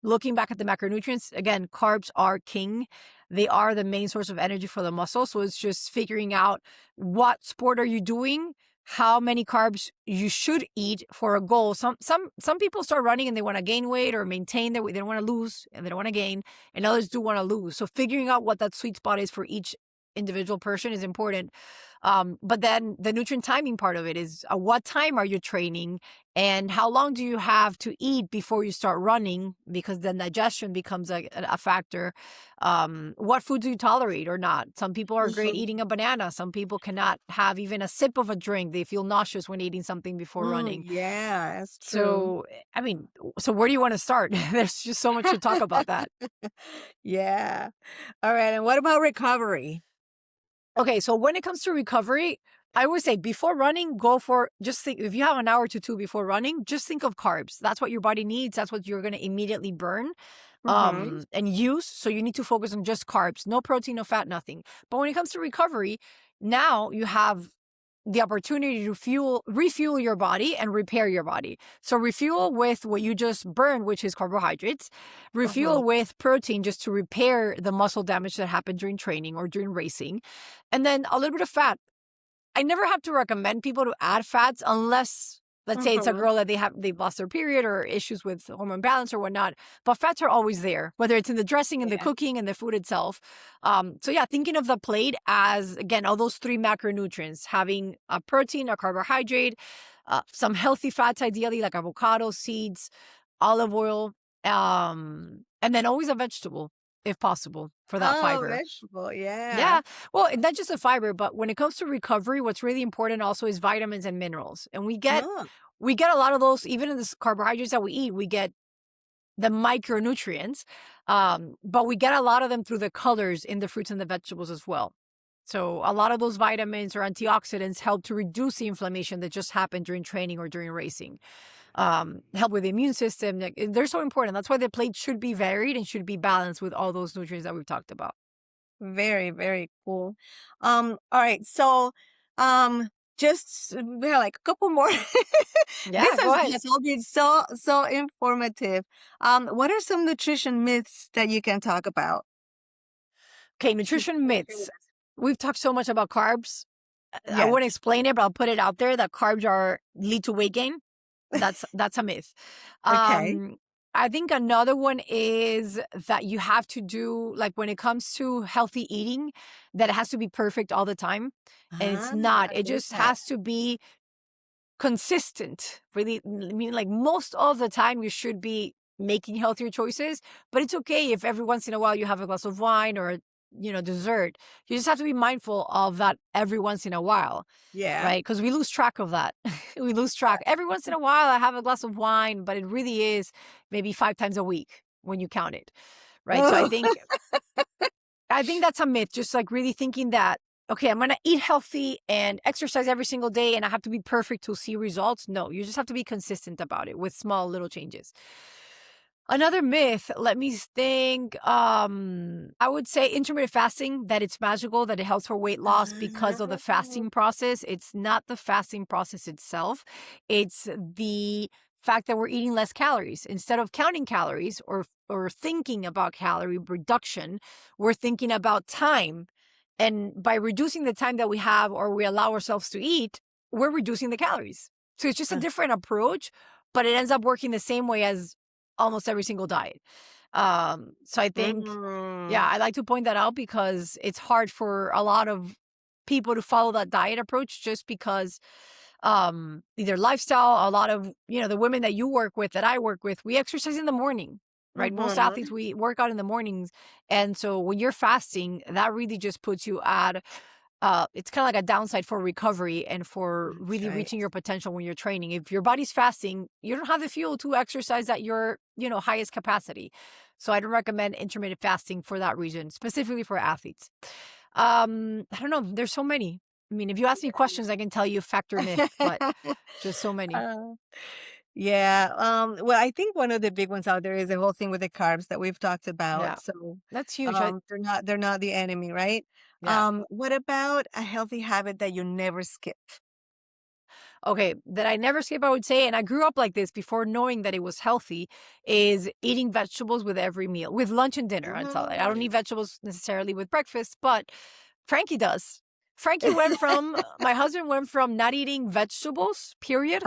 looking back at the macronutrients, again, carbs are king. They are the main source of energy for the muscle. So it's just figuring out what sport are you doing, how many carbs you should eat for a goal. Some people start running and they want to gain weight or maintain their weight. They don't want to lose and they don't want to gain, and others do want to lose. So figuring out what that sweet spot is for each individual person is important. But then the nutrient timing part of it is what time are you training and how long do you have to eat before you start running? Because then digestion becomes a factor. What food do you tolerate or not? Some people are great eating a banana. Some people cannot have even a sip of a drink. They feel nauseous when eating something before running. Yeah, that's true. So, I mean, so where do you want to start? There's just so much to talk about that. Yeah. All right. And what about recovery? Okay, so when it comes to recovery, I would say before running, just think, if you have an hour to two before running, just think of carbs. That's what your body needs. That's what you're going to immediately burn Mm-hmm. and use. So you need to focus on just carbs, no protein, no fat, nothing. But when it comes to recovery, now you have the opportunity to refuel your body and repair your body. So refuel with what you just burned, which is carbohydrates, refuel with protein just to repair the muscle damage that happened during training or during racing, and then a little bit of fat. I never have to recommend people to add fats unless, let's say it's a girl that they've lost their period or issues with hormone balance or whatnot. But fats are always there, whether it's in the dressing and the cooking and the food itself. So yeah, thinking of the plate as, again, all those three macronutrients, having a protein, a carbohydrate, some healthy fats, ideally like avocado, seeds, olive oil, and then always a vegetable if possible for that fiber. Vegetable, yeah. Yeah. Well, and not just the fiber, but when it comes to recovery, what's really important also is vitamins and minerals. And we get a lot of those, even in the carbohydrates that we eat, we get the micronutrients, but we get a lot of them through the colors in the fruits and the vegetables as well. So a lot of those vitamins or antioxidants help to reduce the inflammation that just happened during training or during racing. Help with the immune system. They're so important. That's why the plate should be varied and should be balanced with all those nutrients that we've talked about. Very, very cool. All right. So, just we have like a couple more. Yeah, This go ahead. has all been so informative. What are some nutrition myths that you can talk about? Okay, nutrition myths. We've talked so much about carbs. I Yes. wouldn't explain it, but I'll put it out there that carbs lead to weight gain. That's a myth. Okay. I think another one is that you have to do, like, when it comes to healthy eating, that it has to be perfect all the time. And it's not. I It like just that. has to be consistent. Really, I mean, like, most of the time you should be making healthier choices, but it's okay if every once in a while you have a glass of wine or, dessert. You just have to be mindful of that every once in a while. Yeah. Right? Because we lose track of that. We lose track. Every once in a while, I have a glass of wine, but it really is maybe 5 times a week when you count it. Right? So I think that's a myth. Just like really thinking that, okay, I'm going to eat healthy and exercise every single day and I have to be perfect to see results. No, you just have to be consistent about it with small little changes. Another myth, let me think. I would say intermittent fasting, that it's magical, that it helps for weight loss because of the fasting process. It's not the fasting process itself. It's the fact that we're eating less calories. Instead of counting calories or thinking about calorie reduction, we're thinking about time. And by reducing the time that we have or we allow ourselves to eat, we're reducing the calories. So it's just a different approach, but it ends up working the same way as almost every single diet. So I think, yeah, I like to point that out because it's hard for a lot of people to follow that diet approach just because either lifestyle, a lot of, the women that you work with, that I work with, we exercise in the morning, right? Most athletes, we work out in the mornings. And so when you're fasting, that really just puts you at it's kind of like a downside for recovery and for really reaching your potential when you're training. If your body's fasting, you don't have the fuel to exercise at your, highest capacity. So I don't recommend intermittent fasting for that reason, specifically for athletes. I don't know. There's so many. I mean, if you ask me questions, I can tell you factor myth, but just so many. Yeah. Well, I think one of the big ones out there is the whole thing with the carbs that we've talked about. Yeah, So, that's huge. they're not the enemy, right? Yeah. What about a healthy habit that you never skip? Okay, that I never skip, I would say, and I grew up like this before knowing that it was healthy, is eating vegetables with every meal, with lunch and dinner. I don't eat vegetables necessarily with breakfast, but Frankie does. My husband went from not eating vegetables, period,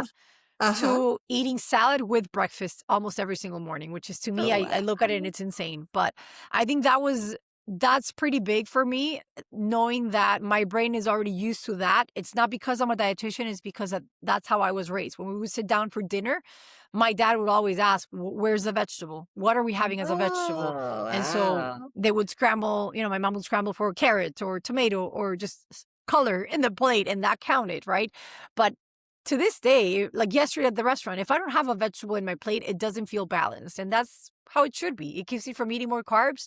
to eating salad with breakfast almost every single morning, which is, to me, I look at it and it's insane. But I think that was that's pretty big for me, knowing that my brain is already used to that. It's not because I'm a dietitian, it's because that's how I was raised. When we would sit down for dinner, my dad would always ask, where's the vegetable? What are we having as a vegetable? Oh, And so wow. they would scramble, my mom would scramble for carrot or tomato or just color in the plate, and that counted, right? But to this day, like yesterday at the restaurant, if I don't have a vegetable in my plate, it doesn't feel balanced. And that's how it should be. It keeps me from eating more carbs,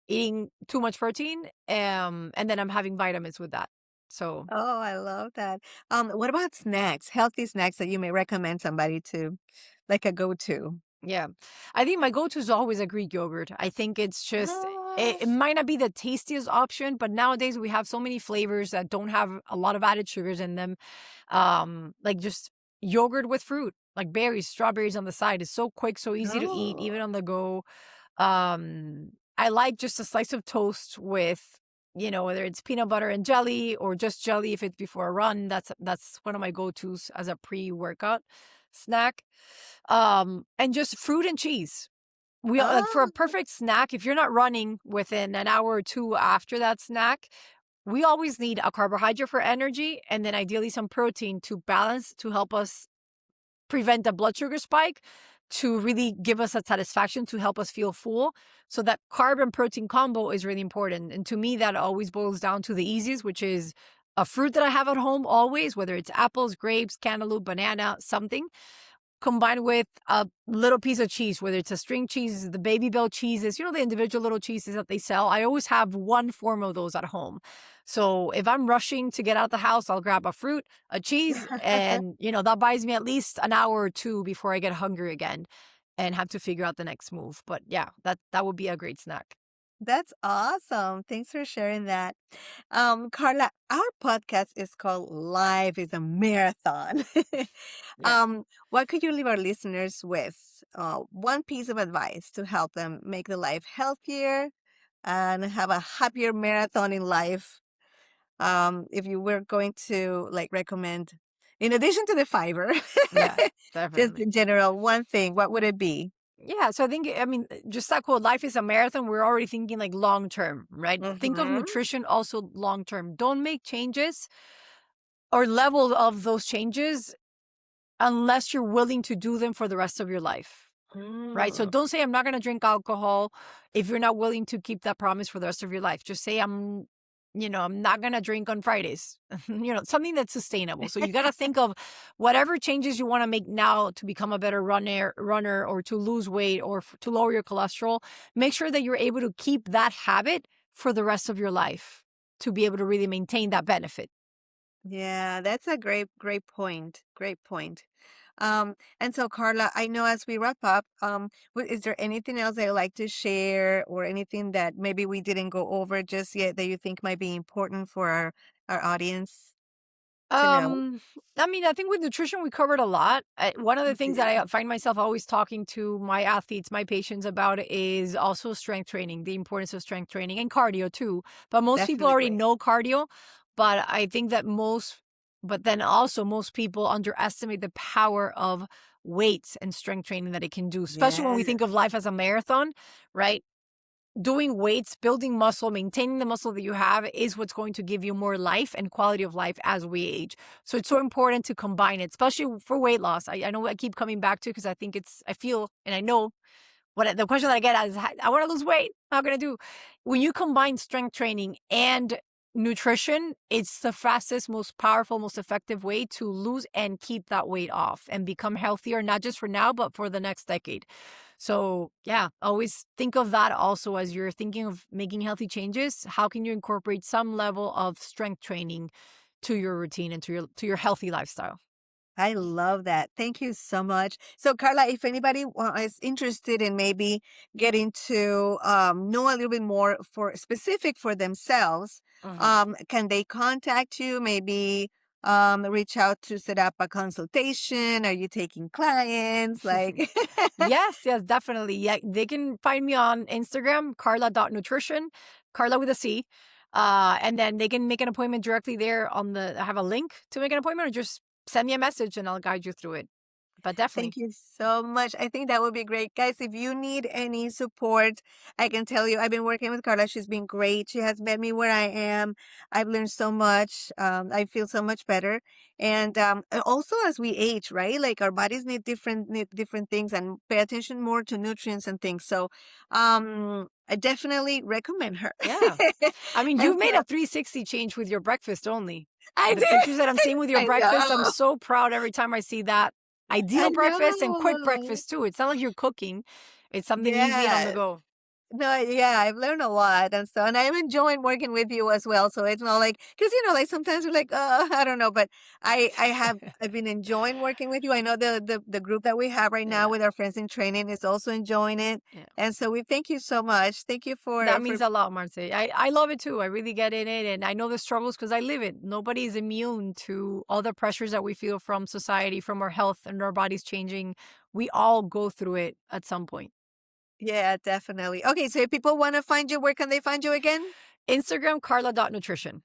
eating too much protein, and then I'm having vitamins with that. So Oh, I love that. What about snacks? Healthy snacks that you may recommend somebody to, like a go-to? yeah, I think my go-to is always a Greek yogurt. I think it's just it Oh, might not be the tastiest option, but nowadays we have so many flavors that don't have a lot of added sugars in them. Like just yogurt with fruit, like berries, strawberries on the side is so quick, so easy to eat, even oh. on the go. I like just a slice of toast with, whether it's peanut butter and jelly or just jelly if it's before a run. That's one of my go-tos as a pre-workout snack. And just fruit and cheese. We like for a Oh, perfect snack, if you're not running within an hour or two after that snack, we always need a carbohydrate for energy and then ideally some protein to balance to help us prevent the blood sugar spike, to really give us that satisfaction, to help us feel full. So that carb and protein combo is really important. And to me, that always boils down to the easiest, which is a fruit that I have at home always, whether it's apples, grapes, cantaloupe, banana, something, combined with a little piece of cheese, whether it's a string cheese, the baby bell cheeses, the individual little cheeses that they sell. I always have one form of those at home. So if I'm rushing to get out the house, I'll grab a fruit, a cheese, and that buys me at least an hour or two before I get hungry again and have to figure out the next move. But yeah, that would be a great snack. that's awesome. Thanks for sharing that. Carla, our podcast is called Life is a Marathon. Yeah. What could you leave our listeners with? One piece of advice to help them make the life healthier and have a happier marathon in life. If you were going to like recommend, in addition to the fiber, Yeah, just definitely. in general, one thing, what would it be? Yeah, so I mean, just that quote, life is a marathon, we're already thinking like long term, right? Think of Mm-hmm. nutrition also long term. Don't make changes or level of those changes unless you're willing to do them for the rest of your life, right? So Mm. don't say, I'm not going to drink alcohol if you're not willing to keep that promise for the rest of your life. Just say, I'm not going to drink on Fridays, something that's sustainable. So you got to think of whatever changes you want to make now to become a better runner or to lose weight or to lower your cholesterol. Make sure that you're able to keep that habit for the rest of your life to be able to really maintain that benefit. Yeah, that's a great point. Great point. And so Carla, I know as we wrap up, is there anything else that you'd like to share or anything that maybe we didn't go over just yet that you think might be important for our audience to know? Um, I mean, I think with nutrition, we covered a lot. One of the We things that did. I find myself always talking to my athletes, my patients about is also strength training, the importance of strength training and cardio too. But most people Definitely already great. know cardio, but I think that but then also most people underestimate the power of weights and strength training that it can do, especially when we Yeah. think of life as a marathon, right? Doing weights, building muscle, maintaining the muscle that you have is what's going to give you more life and quality of life as we age. So it's so important to combine it, especially for weight loss. I know I keep coming back to because I feel and I know the question that I get is, I want to lose weight. How can I do? When you combine strength training and nutrition, it's the fastest, most powerful, most effective way to lose and keep that weight off and become healthier, not just for now, but for the next decade. So yeah, always think of that also as you're thinking of making healthy changes. How can you incorporate some level of strength training to your routine and to your healthy lifestyle? I love that. Thank you so much. So, Carla, if anybody is interested in maybe getting to know a little bit more for specific for themselves, Mhm. can they contact you? Maybe reach out to set up a consultation. Are you taking clients? Like, Yes, yes, definitely. Yeah, they can find me on Instagram, carla.nutrition, Carla with a C. And then they can make an appointment directly there I have a link to make an appointment or just send me a message and I'll guide you through it. But definitely. Thank you so much. I think that would be great. Guys, if you need any support, I can tell you, I've been working with Carla. She's been great. She has met me where I am. I've learned so much. I feel so much better. And also as we age, right? Like our bodies need different things and pay attention more to nutrients and things. So I definitely recommend her. Yeah. I mean, And you've made so a 360 change with your breakfast only. I The did. pictures that I'm seeing with your I breakfast, I'm know. so proud every time I see that. I Ideal breakfast and quick know. breakfast too. It's not like you're cooking. It's something easy and on the Yeah. go. No, yeah, I've learned a lot, and so, and I'm enjoying working with you as well. So it's not like, because like sometimes we're like, I don't know, but I've been enjoying working with you. I know the group that we have right now Yeah. with our friends in training is also enjoying it, Yeah. and so we thank you so much. Thank you That for means a lot, Marce. I love it too. I really get in it and I know the struggles because I live it. Nobody is immune to all the pressures that we feel from society, from our health and our bodies changing. We all go through it at some point. yeah, definitely. Okay, so if people want to find you, where can they find you again? Instagram, Carla.nutrition.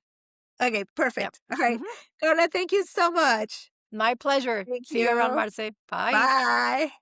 Okay, Yep. perfect. All right, Mhm. Carla, thank you so much. My pleasure. Thank See you around, you. Marce. Bye. Bye.